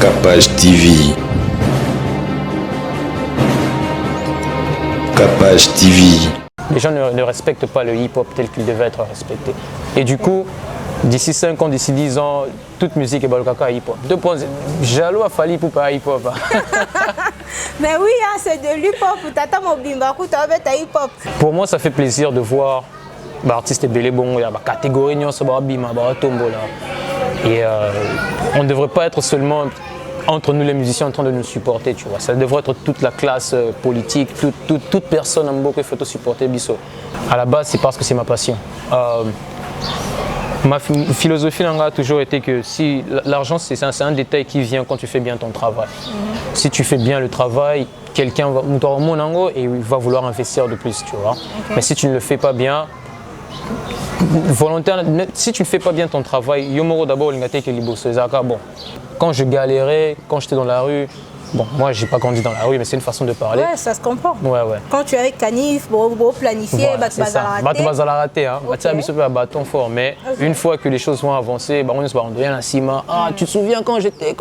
Capage TV. Capage TV. Les gens ne respectent pas le hip-hop tel qu'il devait être respecté. Et du coup, d'ici 5 ans, d'ici 10 ans, toute musique est balokaka hip-hop. 2 points. Jalo a fallu pour pas hip-hop. Mais oui, hein, c'est de l'hip-hop. Tata Mobimba, hip-hop. Pour moi, ça fait plaisir de voir l'artiste belé bon, il y a la catégorie bima, tombola. Et on ne devrait pas être seulement entre nous les musiciens en train de nous supporter, tu vois. Ça devrait être toute la classe politique, toute personne en beaucoup fait supporter Bisso. À la base, c'est parce que c'est ma passion. Ma philosophie a toujours été que si l'argent c'est un détail qui vient quand tu fais bien ton travail. Si tu fais bien le travail, quelqu'un va et il va vouloir investir de plus, tu vois. Mais si tu ne le fais pas bien, volontaire, si tu ne fais pas bien ton travail, d'abord bon, quand je galérais, quand j'étais dans la rue, bon, moi j'ai pas grandi dans la rue, mais c'est une façon de parler. Ouais, ça se comprend. Ouais. Quand tu es avec Canif, planifié, tu vas la rater, hein. Bâton fort, mais une fois que les choses vont avancer, on se rend à cima. Ah, tu te souviens quand j'étais,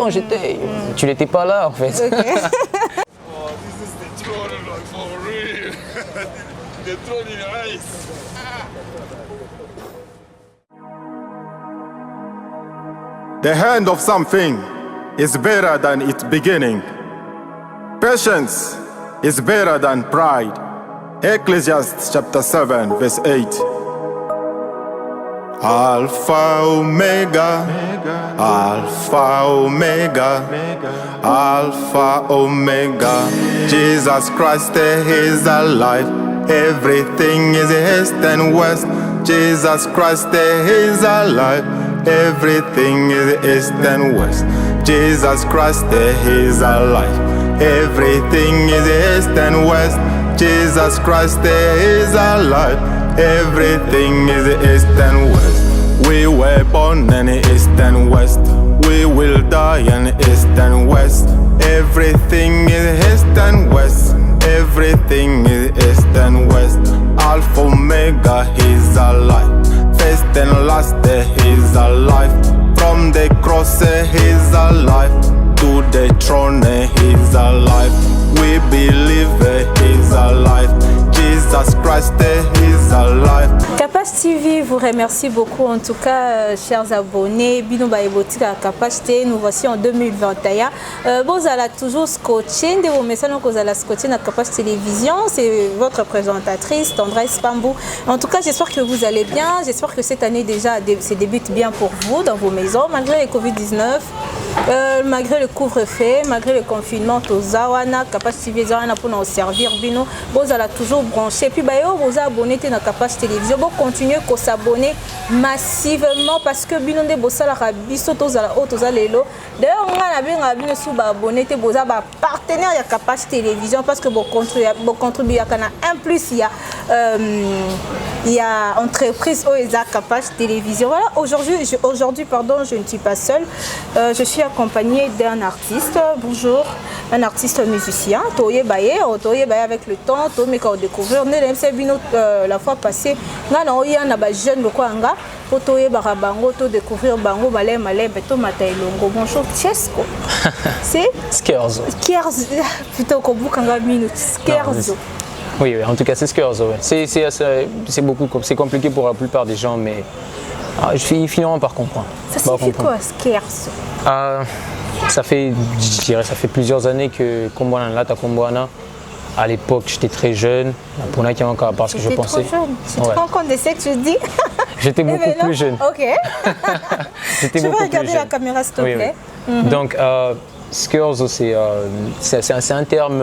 tu n'étais pas là en fait. Okay. The end of something is better than its beginning. Patience is better than pride. Ecclesiastes chapter 7 verse 8. Alpha Omega, Alpha Omega, Alpha Omega. Jesus Christ is alive. Everything is east and west. Jesus Christ is alive. Everything is east and west. Jesus Christ is alive. Everything is east and west. Jesus Christ is alive. Everything is east and west. We were born in east and west. We will die in east and west. Everything is east and west. Everything is east and west. Alpha Omega is alive. First and last is alive. From the cross he's alive. To the throne he's alive. We believe he's alive. Jesus Christ is alive. Capage TV vous remercie beaucoup en tout cas, chers abonnés. Bino Baïboti à Capage TV, nous voici en 2021. Vous allez toujours scotcher, de vos messages que vous allez scotcher à Capage Télévision. C'est votre présentatrice, Tendresse Pambou. En tout cas, j'espère que vous allez bien. J'espère que cette année déjà se débute bien pour vous dans vos maisons, malgré les Covid-19. Malgré le couvre-feu, malgré le confinement, Tozawana, Capage TV pour nous servir, Bino, vous allez toujours brancher. Puis, vous abonnez à Capage Télévision, vous continuez à s'abonner massivement parce que Bino de Bossa la Rabiso, Tozalelo. D'ailleurs, on a bien abonné, vous avez partenaire à Capage Télévision parce que vous contribuez à Canal. En plus, il y a entreprise OESA Capage Télévision. Voilà, aujourd'hui, pardon, je ne suis pas seule. Je suis accompagnée d'un artiste. Bonjour, un artiste musicien. Toye Baye avec le temps, Toye qu'on découvre. On est la fois passée. On a jeune le Kwanga. Pour Toye Barabango, to découvrir Bango, Malé, Beto Matailongo. Bonjour, Chesco. C'est Skerzo. Plutôt qu'on boucle un minute. Skerzo. Oui, en tout cas, c'est Skerzo. C'est compliqué pour la plupart des gens, mais ils finiront par comprendre. Ça signifie quoi, Skerzo? Ça fait plusieurs années que Kombouana, Lata Kombouana. À l'époque, j'étais très jeune. Parce que je pensais. Trop jeune. Tu te rends compte de ce que tu dis? J'étais beaucoup plus jeune. Ok. J'étais tu beaucoup veux regarder plus jeune. La caméra, s'il te plaît? Oui. Donc, Skerzo, c'est un terme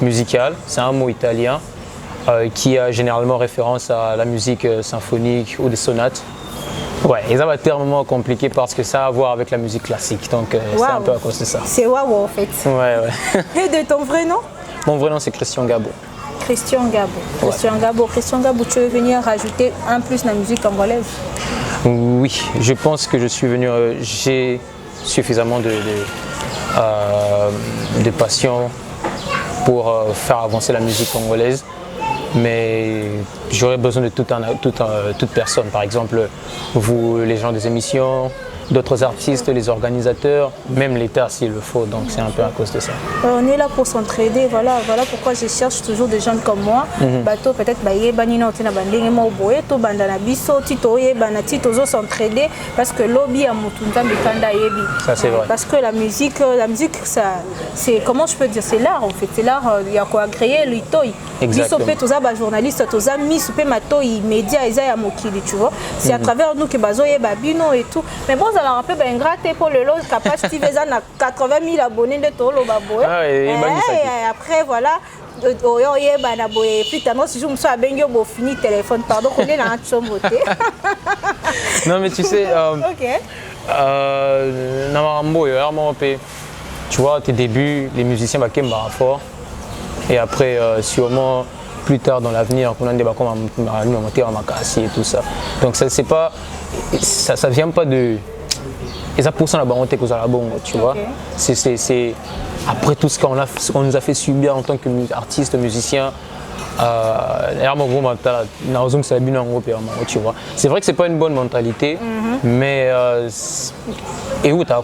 musical, c'est un mot italien qui a généralement référence à la musique symphonique ou des sonates. Ouais, et ça va être tellement compliqué parce que ça a à voir avec la musique classique, donc c'est un peu à cause de ça. C'est waouh en fait. Ouais. Et de ton vrai nom? Mon vrai nom c'est Christian Gabo. Christian Gabo, tu veux venir rajouter un plus dans la musique congolaise? Oui, je pense que je suis venu, j'ai suffisamment de passion pour faire avancer la musique congolaise. Mais j'aurais besoin de toute personne, par exemple vous, les gens des émissions, d'autres artistes, les organisateurs, même l'État s'il le faut. Donc c'est un peu à cause de ça. On est là pour s'entraider, voilà pourquoi je cherche toujours des gens comme moi. Bateau peut-être s'entraider parce que lobby à ça c'est vrai. Parce que la musique ça c'est comment je peux dire, c'est l'art en fait, c'est l'art, il y a quoi créer l'itoy. Exactement. Journaliste médias tu vois, c'est à travers nous que bazoye babino et tout, mais bon ça leur rappelle ben gratte pour le lot capable TV ça na 80 000 abonnés de tout le babo et après voilà et puis si je me suis abengi au fini téléphone pardon qu'on est dans un chomboté. Non mais tu sais tu vois tes débuts les musiciens bakemba fort et après sûrement plus tard dans l'avenir, on a des bacons à monter en macassi et tout ça. Donc ça c'est pas, ça vient pas de, et ça pour ça la baronne que la bongo, tu vois. C'est après tout ce qu'on nous a fait subir en tant qu'artiste, musicien. Tu vois. C'est vrai que c'est pas une bonne mentalité, mais et où t'as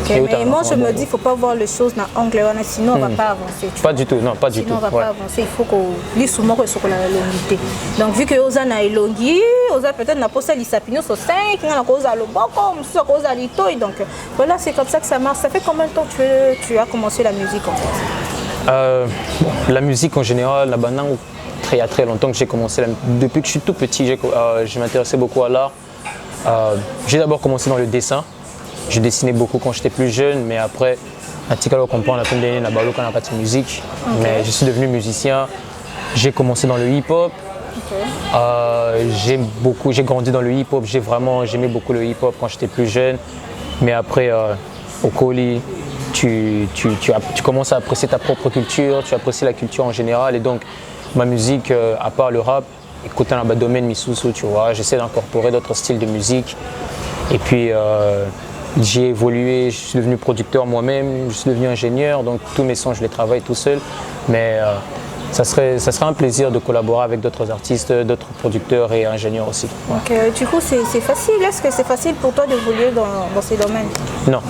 mais moi je me dis, il ne faut pas voir les choses dans l'angle, sinon on ne va pas avancer. Pas du tout, non, pas du tout. Sinon on ne va pas avancer, il faut qu'on lise souvent sur la longité. Donc vu que vous avez élongé, vous avez peut-être pas ça l'isapino sur 5, vous avez le bocom, vous avez l'itoy. Donc voilà, c'est comme ça que ça marche. Ça fait combien de temps que tu as commencé la musique en fait? La musique en général, la banane, il y a très longtemps que j'ai commencé. Depuis que je suis tout petit, je m'intéressais beaucoup à l'art. J'ai d'abord commencé dans le dessin. Je dessinais beaucoup quand j'étais plus jeune, mais après, à Tikalo comprend la première année, la partie musique. Mais je suis devenu musicien. J'ai commencé dans le hip-hop. J'ai grandi dans le hip-hop. J'aimais beaucoup le hip-hop quand j'étais plus jeune. Mais après, au Koli, tu commences à apprécier ta propre culture, tu apprécies la culture en général. Et donc, ma musique, à part le rap, écoutant le domaine Misusu, tu vois, j'essaie d'incorporer d'autres styles de musique. Et puis, j'ai évolué, je suis devenu producteur moi-même, je suis devenu ingénieur, donc tous mes sons, je les travaille tout seul. Mais ça serait un plaisir de collaborer avec d'autres artistes, d'autres producteurs et ingénieurs aussi. Ouais. Donc, du coup, c'est facile. Est-ce que c'est facile pour toi d'évoluer dans ces domaines? Non,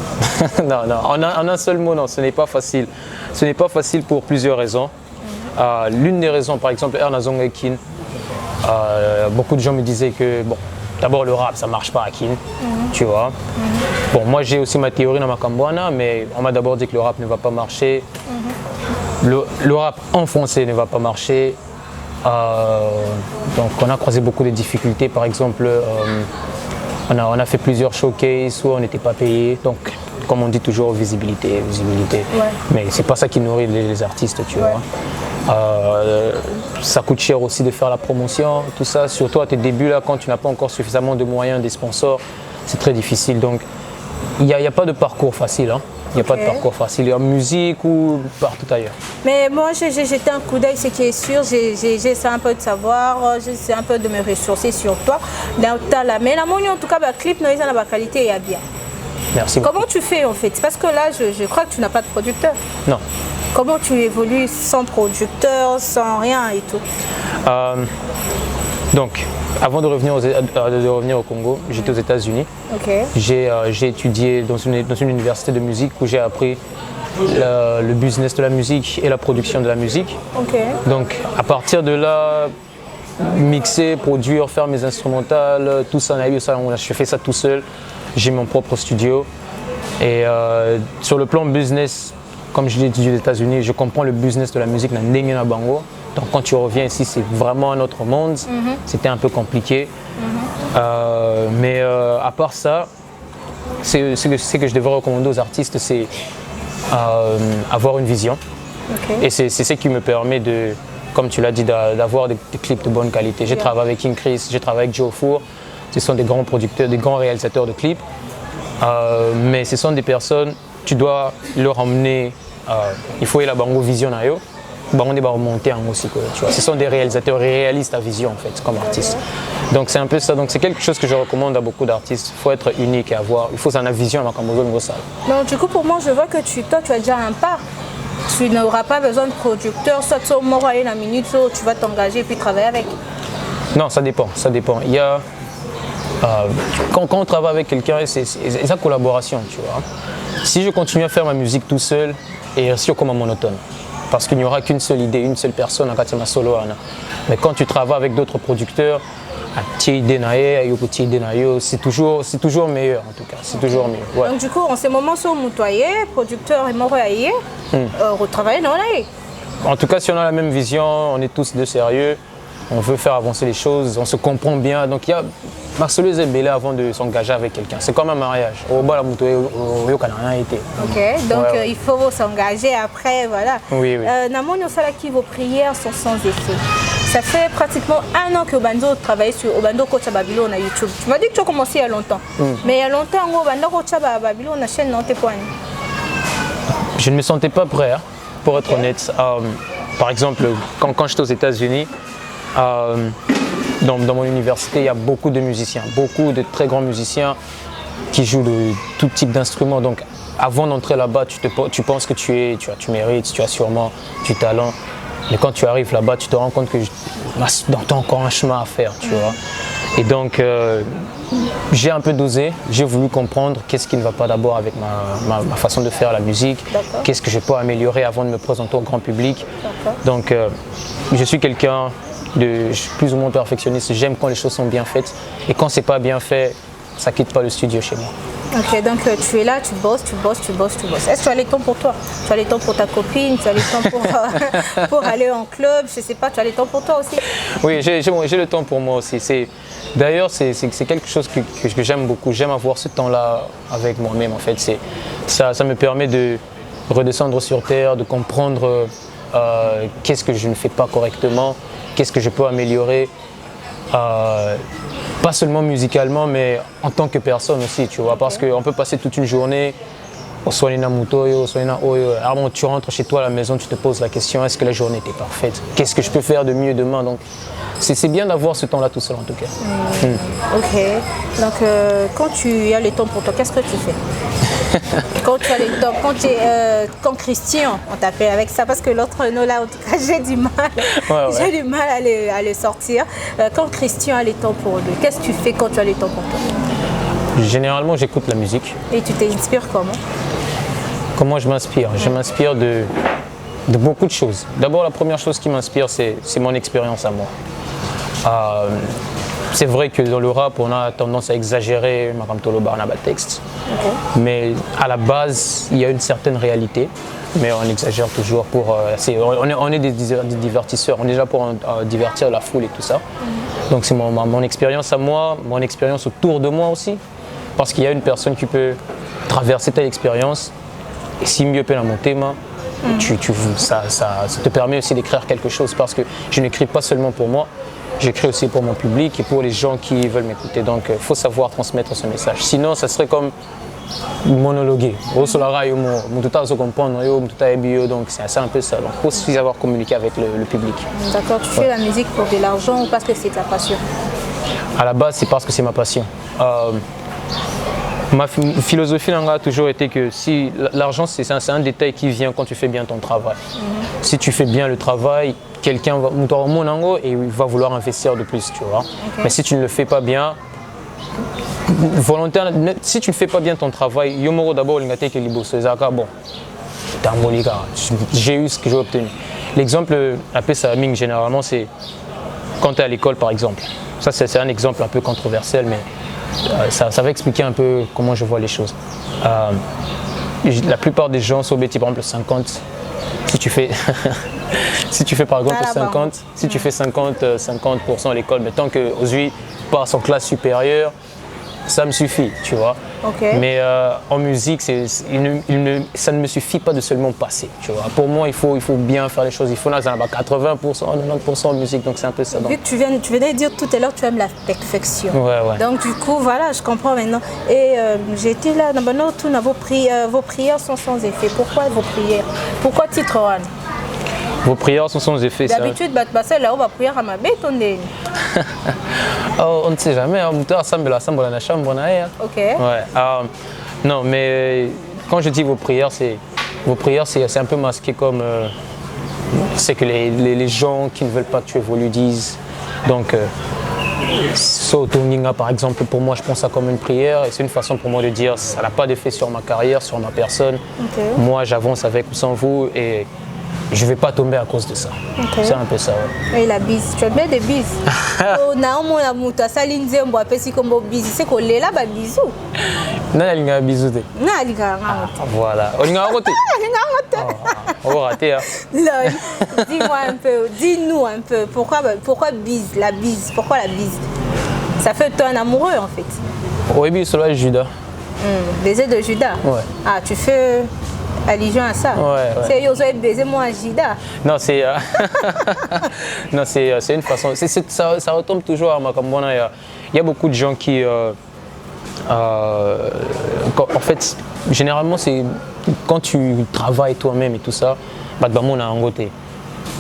non. En un seul mot, non, ce n'est pas facile. Ce n'est pas facile pour plusieurs raisons. L'une des raisons, par exemple, Ernazong et Kin, beaucoup de gens me disaient que, bon, d'abord le rap, ça ne marche pas à Kin, tu vois. Bon, moi j'ai aussi ma théorie dans ma Cambouana, mais on m'a d'abord dit que le rap ne va pas marcher. Le rap en français ne va pas marcher. Donc on a croisé beaucoup de difficultés. Par exemple, on a fait plusieurs showcases où on n'était pas payé. Donc comme on dit toujours, visibilité. Ouais. Mais c'est pas ça qui nourrit les artistes, tu vois. Ça coûte cher aussi de faire la promotion, tout ça. Surtout à tes débuts là, quand tu n'as pas encore suffisamment de moyens, des sponsors, c'est très difficile. Donc il n'y a pas de parcours facile. Hein. Il n'y a pas de parcours facile en musique ou partout ailleurs. Mais moi, j'ai jeté un coup d'œil, ce qui est sûr, j'essaie un peu de savoir, j'essaie un peu de me ressourcer sur toi. Mais en tout cas, le clip, la qualité est bien. Merci beaucoup. Comment tu fais en fait? Parce que là, je crois que tu n'as pas de producteur. Non. Comment tu évolues sans producteur, sans rien et tout? Donc, avant de revenir au Congo, j'étais aux États-Unis. J'ai étudié dans une université de musique où j'ai appris le business de la musique et la production de la musique. Donc, à partir de là, mixer, produire, faire mes instrumentales, tout ça, je fais ça tout seul. J'ai mon propre studio. Et sur le plan business, comme je l'ai dit aux États-Unis, je comprends le business de la musique dans Ndenge Bango. Donc quand tu reviens ici, c'est vraiment un autre monde. C'était un peu compliqué. Mais à part ça, ce que je devrais recommander aux artistes, c'est avoir une vision. Et c'est ce qui me permet de, comme tu l'as dit, d'avoir des clips de bonne qualité. J'ai travaillé avec King Chris, j'ai travaillé avec Joe Four. Ce sont des grands producteurs, des grands réalisateurs de clips. Mais ce sont des personnes, tu dois leur emmener, il faut y la bango vision à eux. On va remonter aussi, tu vois. Ce sont des réalisateurs réalistes à vision en fait, comme artistes. Donc c'est un peu ça. Donc c'est quelque chose que je recommande à beaucoup d'artistes. Il faut être unique et avoir, il faut avoir une vision à Makambozo niveau ça. Donc du coup pour moi je vois que toi tu as déjà un pas. Tu n'auras pas besoin de producteur, soit tu auras une minute, tu vas t'engager et puis travailler avec. Non, ça dépend. Il y a Quand on travaille avec quelqu'un, c'est sa collaboration, tu vois. Si je continue à faire ma musique tout seul, et rester comme un monotone. Parce qu'il n'y aura qu'une seule idée, une seule personne en Katima Solo. Mais quand tu travailles avec d'autres producteurs, c'est toujours meilleur en tout cas, c'est toujours mieux. Ouais. Donc du coup, en ce moment, sur Moutoyer, producteur et Moroyaye, retravailler dans l'année. En tout cas, si on a la même vision, on est tous de sérieux, on veut faire avancer les choses, on se comprend bien. Donc il y a Marcelo Zembele avant de s'engager avec quelqu'un. C'est comme un mariage. Au bas, la Moutoyer, n'a été. Ok, donc il faut s'engager après, voilà. Oui, oui. Namoni Osalaki, vos prières sont sans effet. Ça fait pratiquement 1 an que Obando travaille sur Obando Coach Babylone à YouTube. Tu m'as dit que tu as commencé il y a longtemps. Mais il y a longtemps, Obando Coach Babylone, la chaîne non t'es point. Je ne me sentais pas prêt, hein, pour être honnête. Par exemple, quand j'étais aux États-Unis, dans mon université, il y a beaucoup de musiciens, beaucoup de très grands musiciens qui jouent de tout type d'instruments. Donc, avant d'entrer là-bas, tu penses que tu mérites, tu as sûrement du talent. Mais quand tu arrives là-bas, tu te rends compte que tu as encore un chemin à faire, tu vois. Et donc, j'ai un peu dosé, j'ai voulu comprendre qu'est-ce qui ne va pas d'abord avec ma façon de faire la musique, qu'est-ce que je peux améliorer avant de me présenter au grand public. Donc, je suis quelqu'un de plus ou moins perfectionniste, j'aime quand les choses sont bien faites. Et quand c'est pas bien fait, ça ne quitte pas le studio chez moi. Ok, donc tu es là, tu bosses. Est-ce que tu as le temps pour toi? Tu as le temps pour ta copine? Tu as le temps pour aller en club? Je ne sais pas, tu as le temps pour toi aussi? Oui, j'ai le temps pour moi aussi. D'ailleurs, c'est quelque chose que j'aime beaucoup. J'aime avoir ce temps-là avec moi-même en fait. Ça me permet de redescendre sur terre, de comprendre qu'est-ce que je ne fais pas correctement, qu'est-ce que je peux améliorer. Pas seulement musicalement, mais en tant que personne aussi, tu vois, parce qu'on peut passer toute une journée au Soinina Mutoyo, au Soinina Oyo. Alors, tu rentres chez toi à la maison, tu te poses la question, est-ce que la journée était parfaite? Qu'est-ce que je peux faire de mieux demain? Donc, c'est bien d'avoir ce temps-là tout seul en tout cas. Ok, donc quand tu as le temps pour toi, qu'est-ce que tu fais? Quand tu as le temps, quand Christian, on t'appelle avec ça, parce que l'autre nom là, en tout cas, j'ai du mal, j'ai du mal à le sortir. Quand Christian a le temps pour lui, qu'est-ce que tu fais quand tu as le temps pour toi? Généralement, j'écoute la musique. Et tu t'inspires comment? Comment je m'inspire? Je m'inspire de beaucoup de choses. D'abord, la première chose qui m'inspire, c'est mon expérience à moi. C'est vrai que dans le rap, on a tendance à exagérer Maramtolo Barnaba texte. Mais à la base, il y a une certaine réalité. Mais on exagère toujours pour... on est des divertisseurs, on est là pour divertir la foule et tout ça. Donc c'est mon expérience à moi, mon expérience autour de moi aussi. Parce qu'il y a une personne qui peut traverser telle expérience. Et si mieux peut la monter, ça te permet aussi d'écrire quelque chose. Parce que je n'écris pas seulement pour moi. J'écris aussi pour mon public et pour les gens qui veulent m'écouter. Donc, il faut savoir transmettre ce message. Sinon, ça serait comme monologuer. Donc, c'est un peu ça. Donc, il faut aussi savoir communiquer avec le public. D'accord. Tu fais la musique pour de l'argent ou parce que c'est ta passion? À la base, c'est parce que c'est ma passion. Ma philosophie a toujours été que si l'argent, c'est un détail qui vient quand tu fais bien ton travail. Si tu fais bien le travail, quelqu'un va et il va vouloir investir de plus, tu vois. Mais si tu ne le fais pas bien, volontaire, si tu ne fais pas bien ton travail, Yomoro d'abord, bon, j'ai eu ce que j'ai obtenu. L'exemple, appelé ça Ming généralement, c'est quand tu es à l'école par exemple. Ça, c'est un exemple un peu controversiel, mais ça va expliquer un peu comment je vois les choses. La plupart des gens sont bêtis, par exemple 50. Si tu fais, si tu fais par exemple 50, si tu fais 50% à l'école, mais tant qu'aujourd'hui passe en classe supérieure, ça me suffit, tu vois. Mais en musique, ça ne me suffit pas de seulement passer, tu vois. Pour moi, il faut bien faire les choses. Il faut 80%, 90% en musique, donc c'est un peu ça. Vu que tu venais de dire tout à l'heure, tu aimes la perfection. Ouais. Donc du coup, voilà, je comprends maintenant. Et j'ai été là, vos prières sont sans effet. Pourquoi vos prières? Pourquoi titre One? Vos prières sont sans effet. D'habitude, là, on va prier à ma bête, on est... On ne sait jamais, on peut assembler la chambre. Ok. Ouais. Non, mais quand je dis vos prières, c'est un peu masqué comme c'est que les gens qui ne veulent pas que tu évolues disent. Donc, Sotonginga, par exemple, pour moi, je pense ça comme une prière et c'est une façon pour moi de dire ça n'a pas d'effet sur ma carrière, sur ma personne. Okay. Moi, j'avance avec ou sans vous et je ne vais pas tomber à cause de ça. Okay. C'est un peu ça. Ouais. Et la bise, tu as bien des bises. On a mouta salinze mbo apesi kombo bise, c'est qu'on est là ba bisou. Non, il y a un bisou. Non, il y a un voilà. On y a un côté. On va rater. Dis-moi un peu, dis-nous un peu, pourquoi bise, la bise, pourquoi la bise? Ça fait toi un amoureux en fait. Oui, bien cela Judas. Baiser de Judas. Ouais. Ah, tu fais allusion à ça. Ouais. C'est yo baiser moi à Judas. Non, c'est non, c'est une façon. Ça retombe toujours à ma comme il y a beaucoup de gens qui en fait, généralement, c'est quand tu travailles toi-même et tout ça, bah, on a un côté.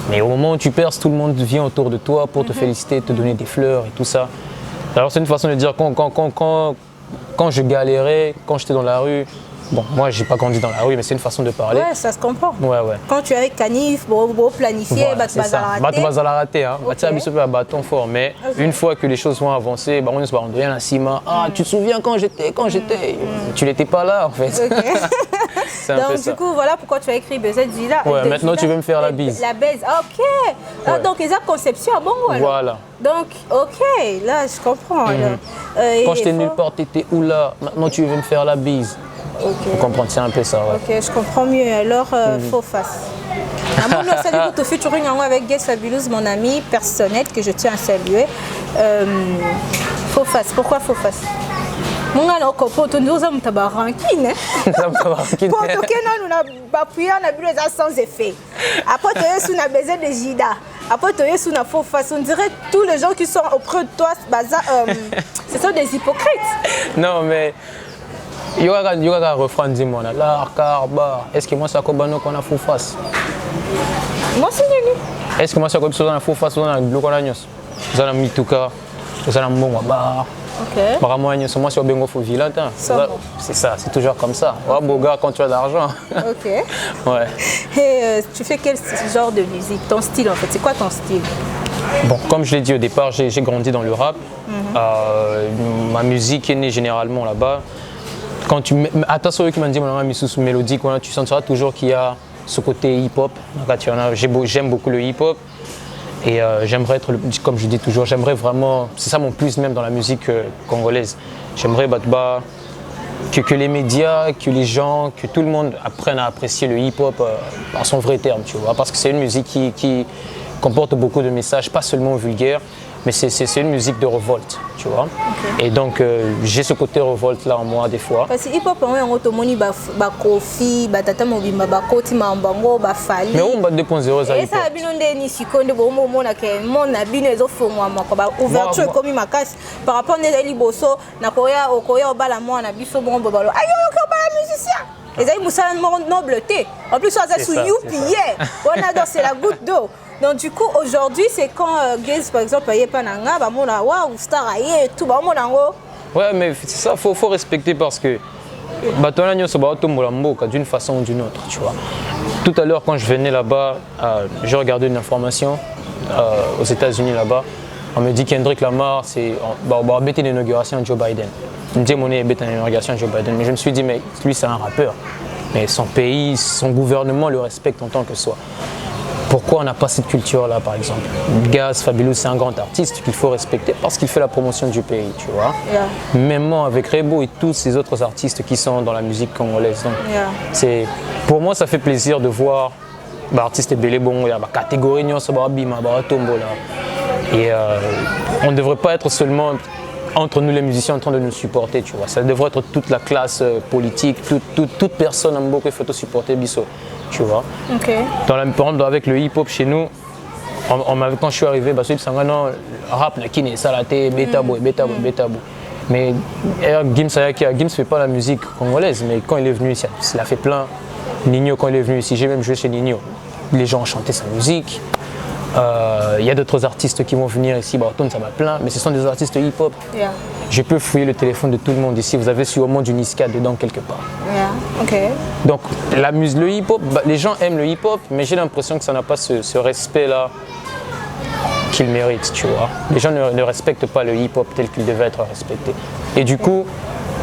Mais au moment où tu perces, tout le monde vient autour de toi pour te féliciter, te donner des fleurs et tout ça. Alors, c'est une façon de dire quand je galérais, quand j'étais dans la rue, bon, moi, j'ai pas grandi dans la rue, mais c'est une façon de parler. Ouais, ça se comprend. Ouais. Quand tu es avec Canif, bon planifié, voilà, tu vas la rater. Hein. Okay. Tu vas bâton fort, mais une fois que les choses vont avancer, bah, on se rend rien à Sima. Ah, tu te souviens quand j'étais Tu n'étais pas là en fait. Okay. Donc ça. Du coup, voilà pourquoi tu as écrit Baiser de Judas. Ouais, maintenant tu veux me faire la bise. La bise, ok. Ah, donc ils ont conception, bon alors. Voilà. Donc, ok, là je comprends. Quand j'étais nulle part, t'étais où là? Maintenant tu veux me faire la bise. Okay. Vous comprenez, c'est un peu ça. Ouais. Ok, je comprends mieux. Alors, faux face. Salut pour featuring avec Guest Fabulous, mon ami personnel que je tiens à saluer. Faux face, pourquoi faux face? Mon gars, on comprend que nous sommes rancune. Pour que nous avons sans effet. Après, tu as besoin de Jida. Après, tu as une faux face. On dirait que tous les gens qui sont auprès de toi, ce sont des hypocrites. Non, mais. Il y a un refrain de moi là, est-ce que moi ça qu'on a faux face? Moi c'est nini. Est-ce que moi ça qu'on a faux face on a gloko la nyos? Vous avez mis tout cas, vous avez bon bar. OK. Par moi nyos moi sur bengo faut vilatin. C'est ça, c'est toujours comme ça. Ouais, beau gars quand tu as de l'argent. OK. Ouais. Et tu fais quel genre de musique? Ton style en fait, c'est quoi ton style? Bon, comme je l'ai dit au départ, j'ai grandi dans le rap. Ma musique est née généralement là-bas. Quand attention, qui m'ont dit mon ami sous mélodique, tu sentiras toujours qu'il y a ce côté hip-hop. J'aime beaucoup le hip-hop et j'aimerais être, comme je dis toujours, j'aimerais vraiment, c'est ça mon plus même dans la musique congolaise. J'aimerais que les médias, que les gens, que tout le monde apprenne à apprécier le hip-hop à son vrai terme, tu vois, parce que c'est une musique qui comporte beaucoup de messages, pas seulement vulgaires. Mais c'est une musique de révolte, tu vois. Okay. Et donc, j'ai ce côté révolte-là en moi, des fois. Parce que hip-hop, on a automoni, Kofi, Tata Mobimba, Koti Mambango, Fali. Mais on va 2.0, ça. Et ça a bien ni sikonde bon moment là que mon abine les offres moi ouverture comme ma casse par rapport à Liboso, na koya okoya obala moi na biso bon bobalo. Ayo ko bala musicien. Et ça il moussa nobleté. En plus ça sous youpi hier. On a dans c'est la goutte d'eau. Donc du coup aujourd'hui c'est quand Gaze par exemple aye pananga ba mona wa ou star aye tout ba mona ngo. Ouais mais c'est ça faut respecter parce que batona nyoso ba otombola mboka d'une façon ou d'une autre, tu vois. Tout à l'heure quand je venais là-bas, j'ai regardé une information aux États-Unis là-bas. On me dit qu'Hendrick Lamar c'est on bêter l'inauguration de Joe Biden. On me dit mon bêter l'inauguration de Joe Biden, mais je me suis dit mais lui c'est un rappeur. Mais son pays, son gouvernement le respecte en tant que soi. Pourquoi on n'a pas cette culture-là, par exemple? Gaz Fabulous, c'est un grand artiste qu'il faut respecter parce qu'il fait la promotion du pays, tu vois. Yeah. Même avec Rebo et tous ces autres artistes qui sont dans la musique congolaise. Donc, pour moi, ça fait plaisir de voir l'artiste belé bon, il y a la catégorie et on ne devrait pas être seulement entre nous les musiciens en train de nous supporter, tu vois. Ça devrait être toute la classe politique, toute personne en beaucoup il faut te supporter biso. Tu vois. Okay. Par exemple, avec le hip-hop chez nous, quand je suis arrivé, bah, non, rap, qui salaté, bétabou. Mais Gims ne fait pas la musique congolaise, mais quand il est venu ici, il a fait plein. Nino, quand il est venu ici, j'ai même joué chez Nino. Les gens ont chanté sa musique. Il y a d'autres artistes qui vont venir ici, bah, ça va plein, mais ce sont des artistes hip-hop. Yeah. Je peux fouiller le téléphone de tout le monde ici, vous avez sûrement du Niska dedans quelque part. Yeah. Okay. Donc le hip-hop, bah, les gens aiment le hip-hop, mais j'ai l'impression que ça n'a pas ce respect-là qu'il mérite, tu vois. Les gens ne respectent pas le hip-hop tel qu'il devait être respecté. Et du coup,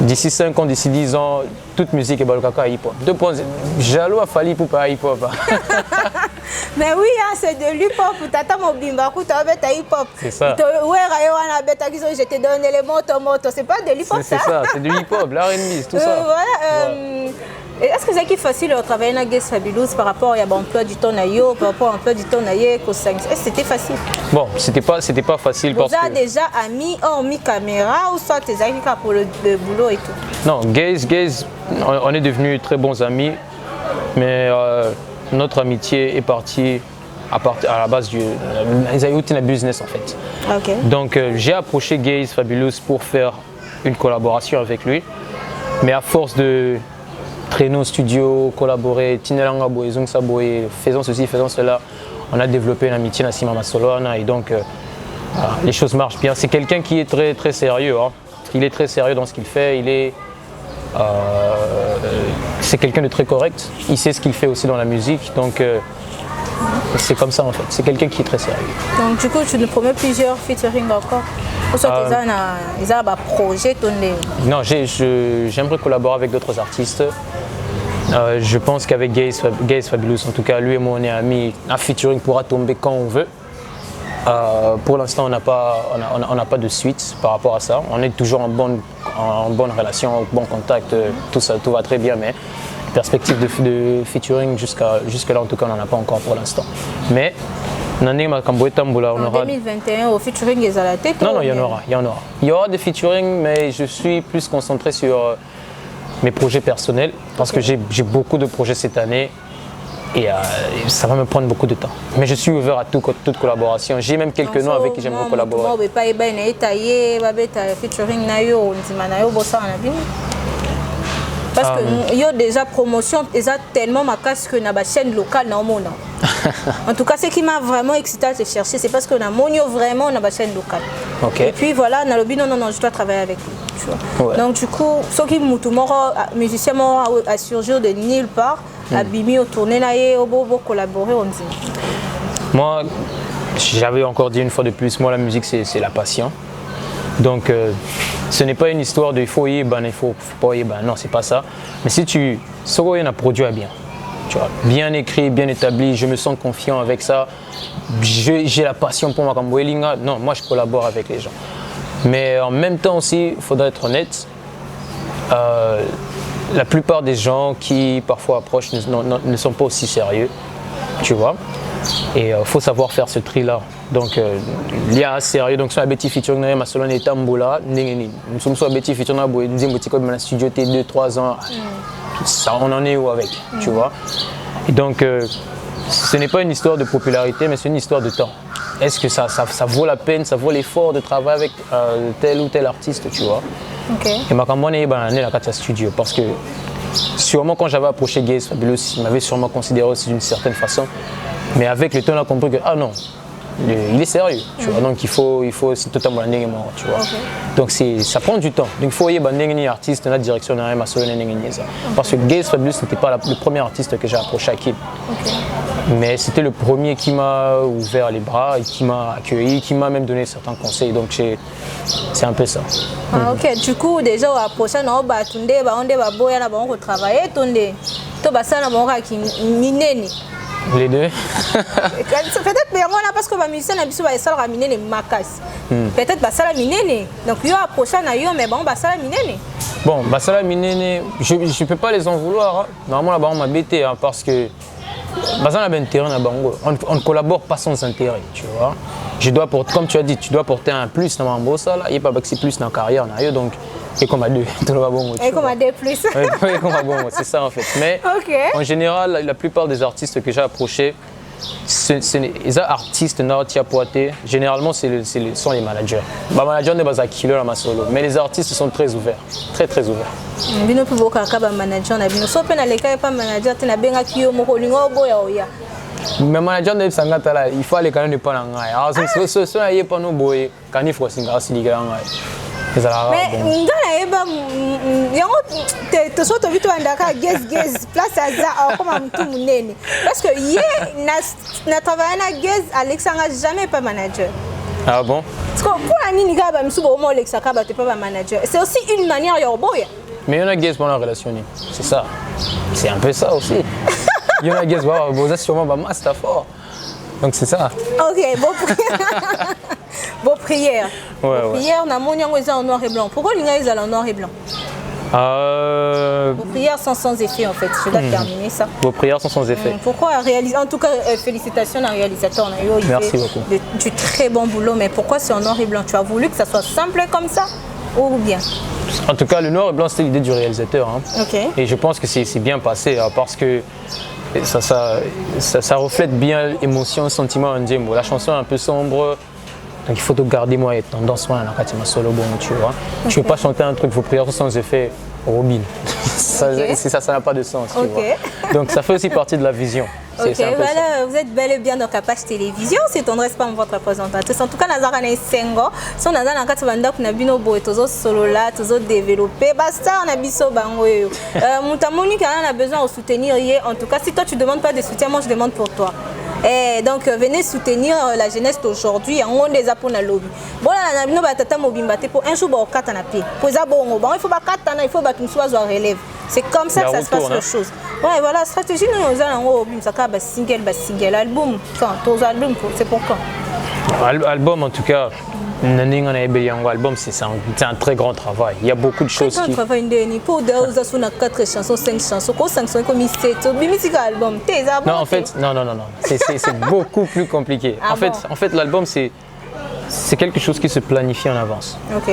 d'ici 5 ans, d'ici 10 ans, toute musique est balokaka hip-hop. 2 points, jaloux a fallu pour pas hip-hop. Mais oui, hein, c'est de l'hip-hop. Tata Mobimba, tu as hip-hop. C'est ça. Je te donne les motos. C'est pas de l'hip-hop. C'est ça, c'est du hip-hop, l'R&B, tout ça. Voilà. Est-ce que c'est qui facile de travailler avec Gaze Fabulous par rapport à l'emploi du temps naïo, par rapport à l'emploi du temps naïo, est-ce que c'était facile? Bon, c'était pas facile parce que... Vous avez déjà mis caméra ou soit tes amis pour le boulot et tout? Non, Gaze, on est devenus très bons amis, mais notre amitié est partie à la base du business en fait. Okay. Donc j'ai approché Gaze Fabulous pour faire une collaboration avec lui, mais à force de traîner au studio, collaborer, faisons ceci, faisons cela, on a développé une amitié Nassima Masoloana et donc les choses marchent bien. C'est quelqu'un qui est très très sérieux, hein. Il est très sérieux dans ce qu'il fait, c'est quelqu'un de très correct, il sait ce qu'il fait aussi dans la musique, donc c'est comme ça en fait, c'est quelqu'un qui est très sérieux. Donc du coup tu nous promets plusieurs featuring encore? Ou soit ils ont un projet tourné? Non, j'aimerais collaborer avec d'autres artistes. Je pense qu'avec Gaze Fabulous, en tout cas lui et moi on est amis, un featuring pourra tomber quand on veut. Pour l'instant on n'a pas de suite par rapport à ça. On est toujours en bonne relation, en bon contact, tout va très bien, mais perspective de featuring jusque là en tout cas on n'en a pas encore pour l'instant. Mais en 2021 au featuring ils ont la tête? Non, il y en aura des featuring, mais je suis plus concentré sur mes projets personnels parce que j'ai beaucoup de projets cette année et ça va me prendre beaucoup de temps. Mais je suis ouvert à toute collaboration. J'ai même quelques noms avec qui j'aimerais collaborer. Parce que il y a déjà promotion, ils ont tellement ma casse que na chaîne locale na monde. En tout cas, ce qui m'a vraiment excité à te chercher, c'est parce que na monio vraiment na chaîne locale. Okay. Et puis voilà, na lobby non, je dois travailler avec lui. Tu vois. Ouais. Donc du coup, ceux qui musicien à surgir de nulle part, à Bimi au tourné là et au beau collaborer on dit. Moi, j'avais encore dit une fois de plus, moi la musique c'est la passion. Donc ce n'est pas une histoire de il faut y ban, il faut pas y ban, non c'est pas ça. Mais si tu un produit à bien, tu vois, bien écrit, bien établi, je me sens confiant avec ça, j'ai la passion pour ma camboelinga, non moi je collabore avec les gens. Mais en même temps aussi, il faudrait être honnête, la plupart des gens qui parfois approchent ne sont pas aussi sérieux, tu vois. Et il faut savoir faire ce tri là. Donc il y a sérieux, donc sur la bêtise featuring na Masolone et Tambola, nous sommes sur la bêtise featuring na boy, nous sommes petit comme dans studio 2-3 ans. Ça on en est où avec, tu vois. Et donc ce n'est pas une histoire de popularité, mais c'est une histoire de temps. Est-ce que ça vaut la peine, ça vaut l'effort de travailler avec tel ou tel artiste, tu vois. Okay. Et ma campagne est dans la studio parce que sûrement quand j'avais approché Gaze Fabulous, il m'avait sûrement considéré aussi d'une certaine façon. Mais avec le temps, on a compris que ah non, il est sérieux, tu vois. Donc il faut aussi totalement tu vois. Okay. Donc ça prend du temps. Donc il faut y avoir artiste dans la direction de parce que Gaze Fabulous n'était pas le premier artiste que j'ai approché à Kid. Okay. Mais c'était le premier qui m'a ouvert les bras et qui m'a accueilli, qui m'a même donné certains conseils. Donc c'est un peu ça. Ah, ok, du coup déjà à la prochaine on va travailler les deux. Peut-être mais moi là parce que ma musicien a biso ba ça ramener les macas. Peut-être ba ça la minene. Donc yo approcher na yo mais bon ba ça la minene. Bon, bah ça la minene, je peux pas les en vouloir. Hein. Normalement là-bas on m'a bêté hein, parce que bah ça on a bien intérêt na bango. On ne collabore pas sans intérêt, tu vois. Je dois porter, comme tu as dit, tu dois porter un plus dans mon bossa là, il y a pas baxi plus dans la carrière na yo donc et comme à deux, et comme à deux plus. Et comme à bon, c'est ça en fait. Mais okay. En général, la plupart des artistes que j'ai approchés, les artistes n'ont poité. Généralement, sont les managers. Les managers ne sont pas killer à ma solo, mais les artistes sont très ouverts, très très ouverts. Bino plus beau qu'un manager, na bino so pena les cas pas manager, tu n'as bien qui au moko lingo boya oya. Mais manager ne sangata là, il faut aller quand même pas l'angai. Alors ce sont pas nous boy, quand il faut singa siliga l'angai. Mais nga na yango te so to vitu andaka Gez place à comme mtu munene parce que ye na travailler na Gez Alexandre jamais pas manager. Ah bon? Parce que pour Anini Gaba Msubo Omo Alexa Kaba t'es pas manager. C'est aussi une manière yorboya. Mais il y en a Gez pour la relation. C'est ça. C'est un peu ça aussi. Il y en a Gez vous êtes sûrement master fort. Donc c'est ça. OK, bon prière. Ouais. Prière na monyango eza en noir et blanc. Pourquoi l'inga eza en noir et blanc? Vos prières sont sans effet en fait. Je dois terminer ça. Vos prières sont sans effet. Pourquoi réaliser? En tout cas, félicitations à réalisateur. Merci beaucoup. Du très bon boulot. Mais pourquoi c'est en noir et blanc? Tu as voulu que ça soit simple comme ça ou bien? En tout cas, le noir et blanc, c'était l'idée du réalisateur. Hein. Okay. Et je pense que c'est bien passé hein, parce que ça reflète bien l'émotion, le sentiment en Djembo. La chanson est un peu sombre. Donc il faut te garder moi et tendance moi dans la solo bon tu vois. Okay. Tu ne peux pas chanter un truc, vos prières sans effet Robin. Okay. Ça n'a pas de sens. Okay. Tu vois. Donc ça fait aussi partie de la vision. Ok, voilà, vous êtes bel et bien dans Capage Télévision, c'est Tendresse pas votre représentatrice. En tout cas, Nazara na Sengo, son Nazara na Katsubanda kuna bino boy tozo solo là, tozo développer, basta on a biso bango yo. Moutamoni quand on a besoin de soutenir hier. En tout cas, si toi tu demandes pas de soutien, moi je demande pour toi. Et donc venez soutenir la jeunesse d'aujourd'hui en on des apôts na lobby. Bon là na bino ba tata mobimba te pour un jour ba okata na pied. Pour ça bon il faut ba katana, il faut ba tumswa zo relève. C'est comme ça que ça se passe les choses. Ouais, voilà, stratégie nous allons single album. Quand tous albums c'est pour quand? Album en tout cas. Album, c'est un très grand travail. Il y a beaucoup de choses qui... Pour 4 chansons, 5 chansons, 5 chansons comme 7 album. Non, en fait, non. C'est beaucoup plus compliqué. Ah en fait, l'album, c'est quelque chose qui se planifie en avance. Ok.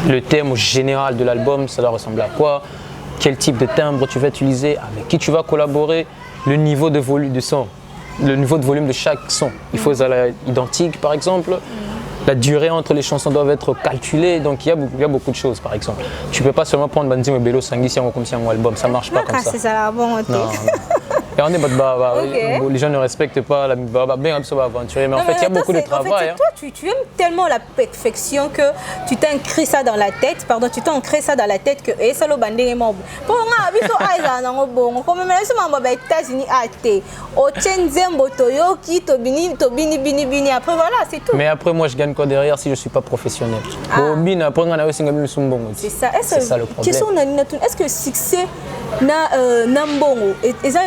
Le thème général de l'album, ça doit ressembler à quoi? Quel type de timbre tu vas utiliser? Avec qui tu vas collaborer? Le niveau de volume de son. Le niveau de volume de chaque son. Il faut être identique, par exemple. La durée entre les chansons doivent être calculée, donc il y a beaucoup de choses par exemple. Tu ne peux pas seulement prendre Bandim et Bello Sangui comme si un album, ça ne marche pas comme ça. C'est ça, bon, non. Et on est okay. Les gens ne respectent pas la bien aventuré, mais en fait il y a beaucoup de travail. En fait, toi tu aimes tellement la perfection que tu t'es ancré ça dans la tête, que et ça le bandé est mort. Pour moi, biso aiza na ngobongo, comme même si maman ba États-Unis até. O tshenzembo toyo ki to bini après voilà, c'est tout. Mais après moi je gagne quoi derrière si je suis pas professionnel. C'est ça. C'est ça le problème. Est-ce que succès na mbongo et ça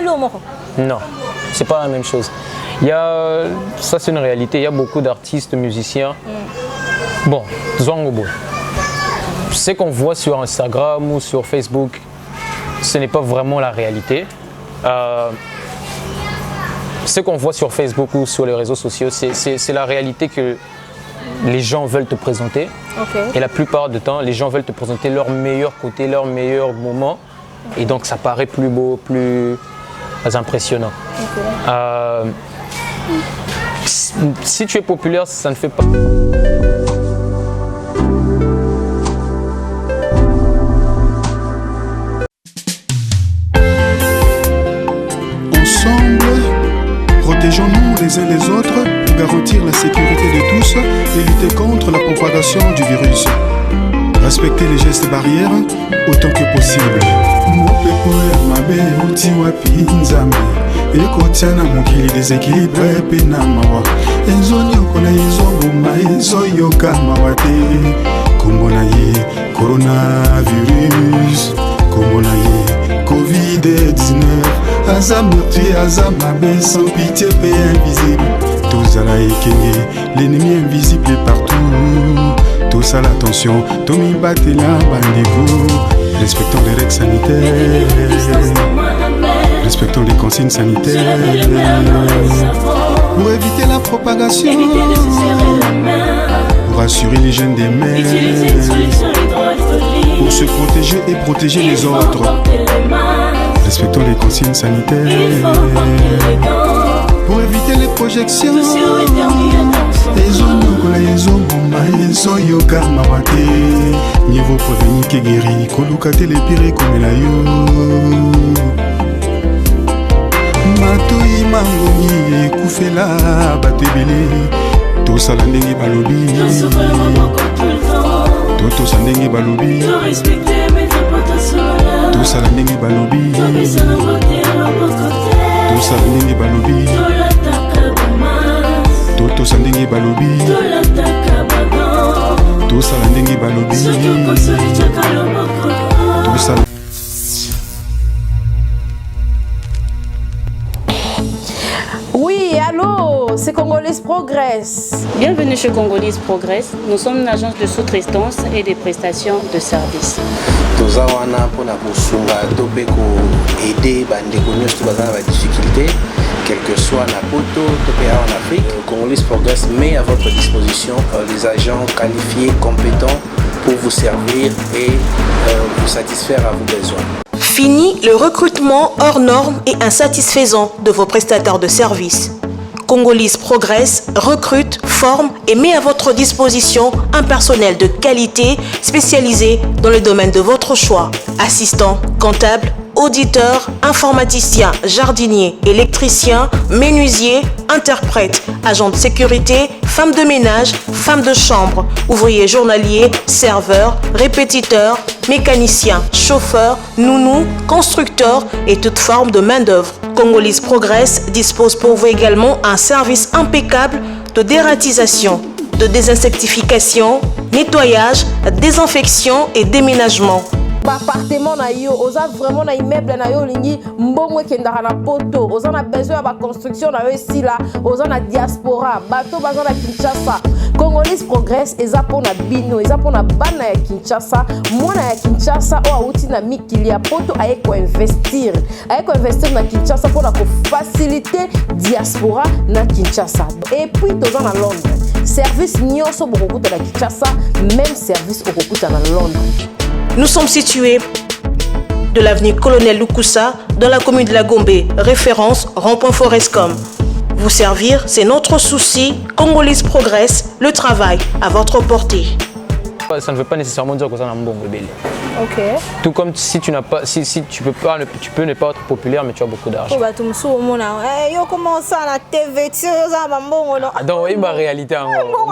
non, c'est pas la même chose. Ça c'est une réalité, il y a beaucoup d'artistes, musiciens. Bon, Zwangobo. Ce qu'on voit sur Instagram ou sur Facebook, ce n'est pas vraiment la réalité. Ce qu'on voit sur Facebook ou sur les réseaux sociaux, c'est la réalité que les gens veulent te présenter. Okay. Et la plupart du temps, les gens veulent te présenter leur meilleur côté, leur meilleur moment. Et donc ça paraît plus beau, plus impressionnant. Okay. Si tu es populaire, ça ne fait pas... Ensemble, protégeons-nous les uns les autres pour garantir la sécurité de tous et lutter contre la propagation du virus. Respecter les gestes barrières autant que possible. Mopepo ya mabe uti wapi nzambe ekotiana mokili déséquilibre pe na mawa enzonyoka na ezoboma ezoyoka mawa te kombo na ye coronavirus kombo na ye covid-19 aza meurtrier aza mabe sans pitié pe invisible tozala ekenge l'ennemi invisible est partout tous à l'attention Tommy Batela bandez-vous. Respectons les règles sanitaires, respectons les consignes sanitaires pour éviter la propagation, pour assurer l'hygiène des mains, pour se protéger et protéger les autres. Respectons les consignes sanitaires pour éviter les projections. Niveau prévenu qui guérit, kolukate les pires comme la yo. Matoi mangongi ekufela batebele, tosala ndenge balobi. Toto Sandengi Balobi. Tout Salandingi Balobi. Tout Salandingi Balobi. Toto Sandengi Balobi. Tout Salandingi Balobi. Tout Salandingi. Oui, allô, c'est Congolese Progress. Bienvenue chez Congolese Progress. Nous sommes une agence de sous-traitance et des prestations de services. Toza wana pona kosunga tope ko aider bandeko nyonso baza na difficulté quel que soit na poto tope en Afrique. Congolese Progress met à votre disposition les agents qualifiés, compétents pour vous servir et vous satisfaire à vos besoins. Fini le recrutement hors norme et insatisfaisant de vos prestataires de services. Congolese Progress recrute, forme et met à votre disposition un personnel de qualité spécialisé dans le domaine de votre choix. Assistant, comptable, auditeur, informaticien, jardinier, électricien, menuisier, interprète, agent de sécurité, femme de ménage, femme de chambre, ouvrier journalier, serveur, répétiteur, mécanicien, chauffeur, nounou, constructeur et toute forme de main-d'œuvre. Congolese Progress dispose pour vous également un service impeccable de dératisation, de désinsectification, nettoyage, désinfection et déménagement. Appartement na yo, oza vraiment na immeuble na yo lingi mbongo kendaka na poto, oza na besoin ya construction na yo ici là, oza na diaspora, bato baza na Kinshasa. Congolese Progress eza pona bino, eza pona bana ya Kinshasa, mwana ya Kinshasa o auti na mikili ya poto aye ko investir na Kinshasa pona ko faciliter diaspora na Kinshasa. Et puis toza na Londres. Service nyonso bokokuta na Kinshasa, même service okokuta na Londres. Nous sommes situés de l'avenue Colonel Lukusa dans la commune de la Gombe, référence rond-point Forescom. Vous servir, c'est notre souci. Congolese Progress, le travail à votre portée. Ça ne veut pas nécessairement dire que ça n'a un bon rebelle. Ok. Tout comme si tu n'as pas, si tu peux ne pas être populaire, mais tu as beaucoup d'argent. Oh bah tu me souviens mon nom. Eh yo comment ça la TV tu ça va bon non. Donc oui ma réalité en gros.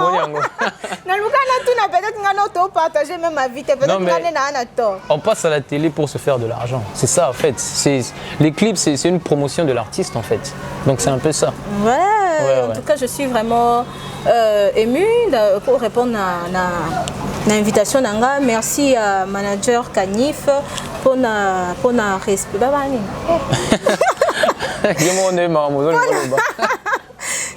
Na luka na tout na peut-être ngana to partager même ma vie peut-être ngana na tort. On passe à la télé pour se faire de l'argent. C'est ça en fait. Les clips c'est une promotion de l'artiste en fait. Donc c'est un peu ça. Ouais. En tout cas je suis vraiment émue pour répondre à l'invitation d'Anga. Merci à manager Kanif pour na respect.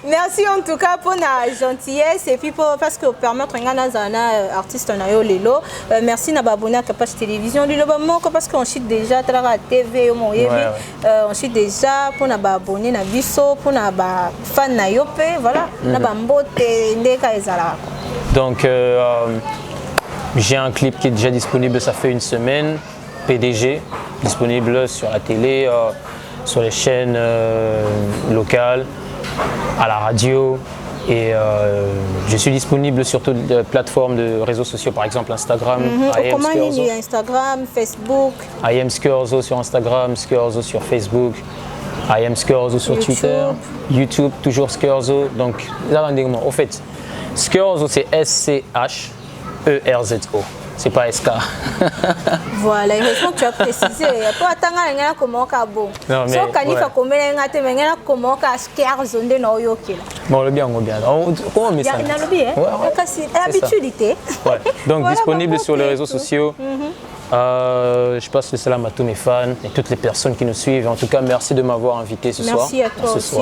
Merci en tout cas pour la gentillesse et puis parce que permettre un artiste na yo lelo. Merci na abonné à Kapach Télévision lelo parce qu'on chute déjà à la TV on chute déjà pour na abonné na biso pour na fan na yo pe voilà na mbote ndeka ezala. Donc j'ai un clip qui est déjà disponible, ça fait une semaine, PDG, disponible sur la télé, sur les chaînes locales, à la radio et je suis disponible sur toutes les plateformes de réseaux sociaux, par exemple Instagram, comment il y a Instagram, Facebook, I am Skurzo sur Instagram, Skurzo sur Facebook, I am Skurzo sur YouTube. Twitter, YouTube, toujours Skurzo. Donc là, au fait, Skurzo c'est SCH ERZO, c'est pas SK. Voilà, heureusement que tu as précisé. Pour attendre, il y a comment bon. Si on qualifie comme il y a comment Skurzo de Noyoki. Bon, le bien, comment met ça? Il y a l'habitude. Donc disponible sur les réseaux sociaux. Je passe le salam à tous mes fans et toutes les personnes qui nous suivent. En tout cas, merci de m'avoir invité ce soir. Merci à toi aussi.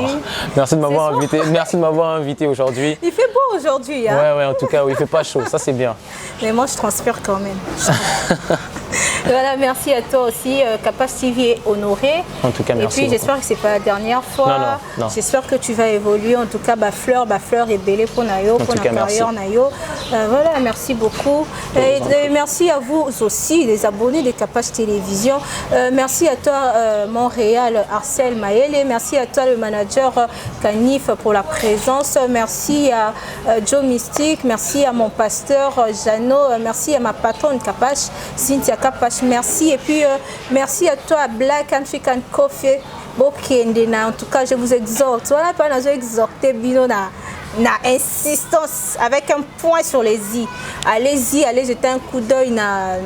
Merci de m'avoir invité. Merci de m'avoir invité aujourd'hui. Il fait beau aujourd'hui. Hein? Ouais, en tout cas, oui, il fait pas chaud. Ça, c'est bien. Mais moi, je transpire quand même. Voilà, merci à toi aussi. Kapach TV est honoré. En tout cas, merci. Et puis, j'espère que c'est pas la dernière fois. Non. J'espère que tu vas évoluer. En tout cas, Fleur est belle pour Nayo, pour la carrière Nayo. Voilà, merci beaucoup. Et merci à vous aussi, les abonnés de Kapach Télévision. Merci à toi, Montréal, Arcel Maëlle. Merci à toi, le manager Kanif, pour la présence. Merci à Joe Mystique. Merci à mon pasteur Jeannot. Merci à ma patronne Kapach, Cynthia Kapach. Merci. Et puis, merci à toi, Black African Coffee. En tout cas, je vous exhorte. Voilà, pas exhorter Bino na insistance, avec un point sur les i. Allez-y, allez jeter un coup d'œil na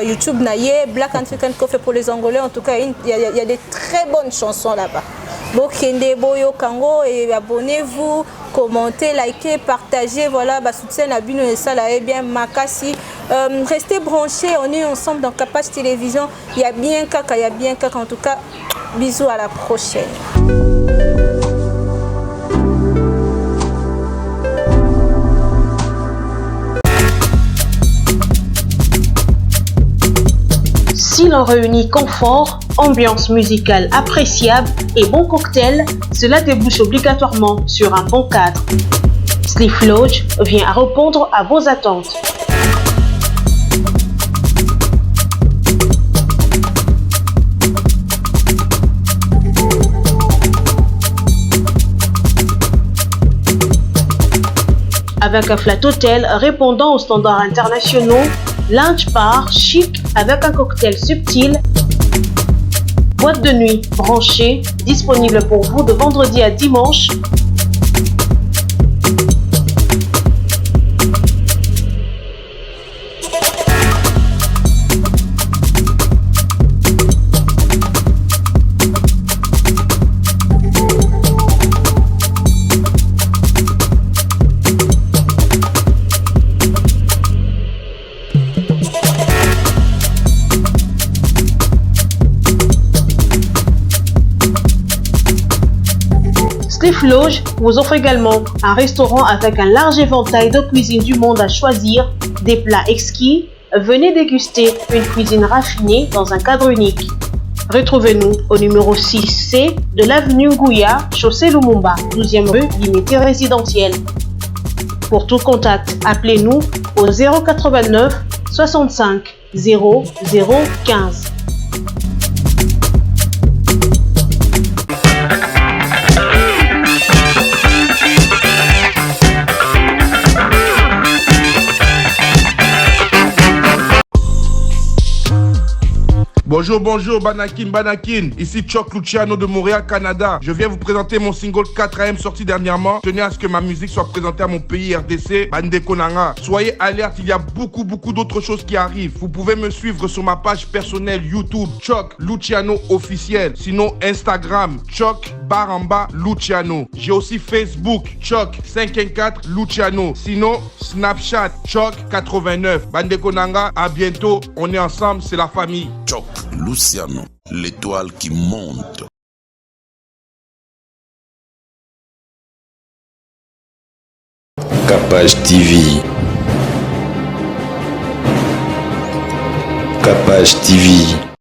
YouTube naie, Black African Coffee pour les Angolais. En tout cas, il y a des très bonnes chansons là-bas. Bokende Boyo Kango et abonnez-vous, commentez, likez, partagez. Voilà, soutien à Bino et ça là est bien Makasi. Restez branchés, on est ensemble dans Capage Télévision. Il y a bien Kaka, il y a bien Kaka. En tout cas, bisous, à la prochaine. Si l'on réunit confort, ambiance musicale appréciable et bon cocktail, cela débouche obligatoirement sur un bon cadre. Sliff Lodge vient à répondre à vos attentes. Avec un flat hotel répondant aux standards internationaux, lounge bar chic avec un cocktail subtil, boîte de nuit branchée, disponible pour vous de vendredi à dimanche. Sliff Lodge vous offre également un restaurant avec un large éventail de cuisine du monde à choisir, des plats exquis. Venez déguster une cuisine raffinée dans un cadre unique. Retrouvez-nous au numéro 6C de l'avenue Ngouya, chaussée Lumumba, 12e rue, limité résidentielle. Pour tout contact, appelez-nous au 089 65 00 15. Bonjour, bonjour, Banakin. Ici Choc Luciano de Montréal, Canada. Je viens vous présenter mon single 4AM sorti dernièrement. Tenez à ce que ma musique soit présentée à mon pays RDC, Bande Konanga. Soyez alerte, il y a beaucoup d'autres choses qui arrivent. Vous pouvez me suivre sur ma page personnelle YouTube, Choc Luciano officiel. Sinon, Instagram, Choc Baramba Luciano. J'ai aussi Facebook, Choc 514 Luciano. Sinon, Snapchat, Choc 89. Bande Konanga, à bientôt. On est ensemble, c'est la famille. Choc Luciano, l'étoile qui monte. Capage TV. Capage TV.